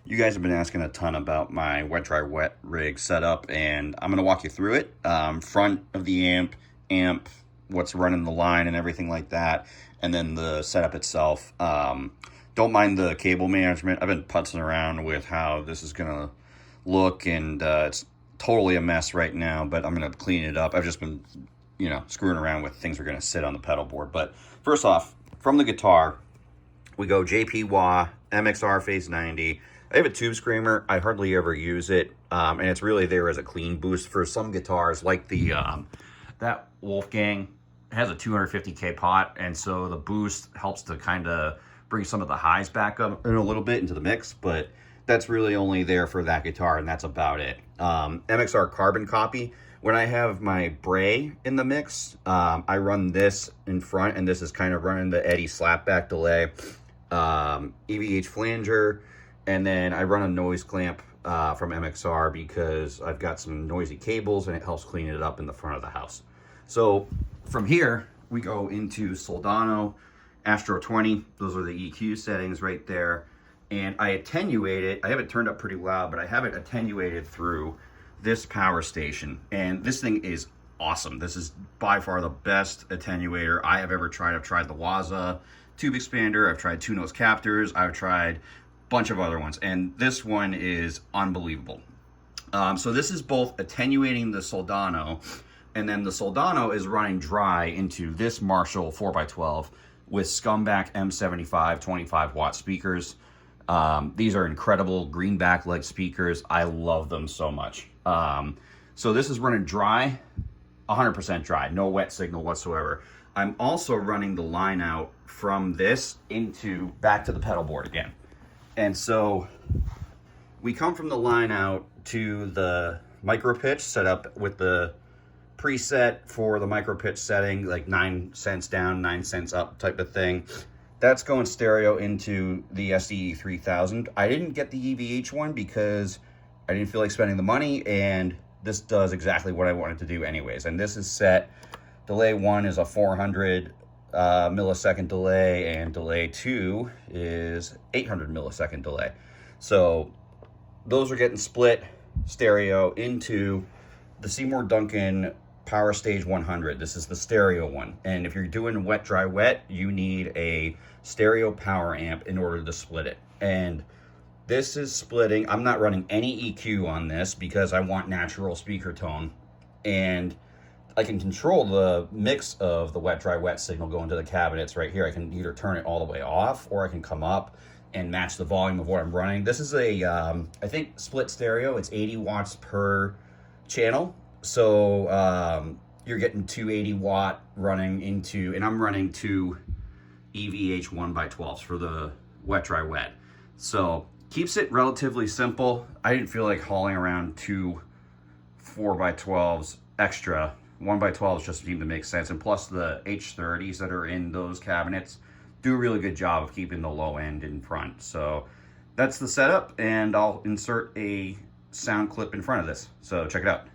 You guys have been asking a ton about my wet dry wet rig setup, and I'm going to walk you through it. Front of the amp, what's running the line and everything like that, and then the setup itself. Don't mind the cable management. I've been putzing around with how this is going to look, and it's totally a mess right now, but I'm going to clean it up. I've just been, screwing around with things that are going to sit on the pedal board. But first off, from the guitar, we go JP Wah MXR Phase 90. I have a tube screamer. I hardly ever use it, and it's really there as a clean boost for some guitars, like the that Wolfgang has a 250K pot, and so the boost helps to kind of bring some of the highs back up in a little bit into the mix, but that's really only there for that guitar, and that's about it. MXR carbon copy. When I have my Bray in the mix, I run this in front, and this is kind of running the Eddie slapback delay, EVH flanger, and then I run a noise clamp from MXR because I've got some noisy cables and it helps clean it up in the front of the house. So from here, we go into Soldano, Astro 20. Those are the EQ settings right there. And I attenuate it. I have it turned up pretty loud, but I have it attenuated through this power station. And this thing is awesome. This is by far the best attenuator I have ever tried. I've tried the Waza tube expander. I've tried two nose captors. I've tried bunch of other ones, and this one is unbelievable. So this is both attenuating the Soldano, and then the Soldano is running dry into this Marshall 4x12 with Scumbag M75 25 watt speakers. These are incredible green backlight speakers. I love them so much. So this is running dry, 100% dry, no wet signal whatsoever. I'm also running the line out from this back to the pedal board again. And so we come from the line out to the micro pitch set up with the preset for the micro pitch setting, like 9 cents down, 9 cents up type of thing. That's going stereo into the SDE 3000. I didn't get the EVH one because I didn't feel like spending the money, and this does exactly what I wanted to do anyways. And this is set, delay 1 is a 400 millisecond delay, and delay 2 is 800 millisecond delay. So those are getting split stereo into the Seymour Duncan Power Stage 100. This is the stereo one, and if you're doing wet dry wet, you need a stereo power amp in order to split it. And this is splitting. I'm not running any EQ on this because I want natural speaker tone, and I can control the mix of the wet, dry, wet signal going to the cabinets right here. I can either turn it all the way off, or I can come up and match the volume of what I'm running. This is a, I think, split stereo. It's 80 watts per channel. So you're getting 280 watt running into, and I'm running two EVH 1x12s for the wet, dry, wet. So keeps it relatively simple. I didn't feel like hauling around two 4x12s extra. 1x12s just seem to make sense, and plus the H30s that are in those cabinets do a really good job of keeping the low end in front. So that's the setup, and I'll insert a sound clip in front of this, so check it out.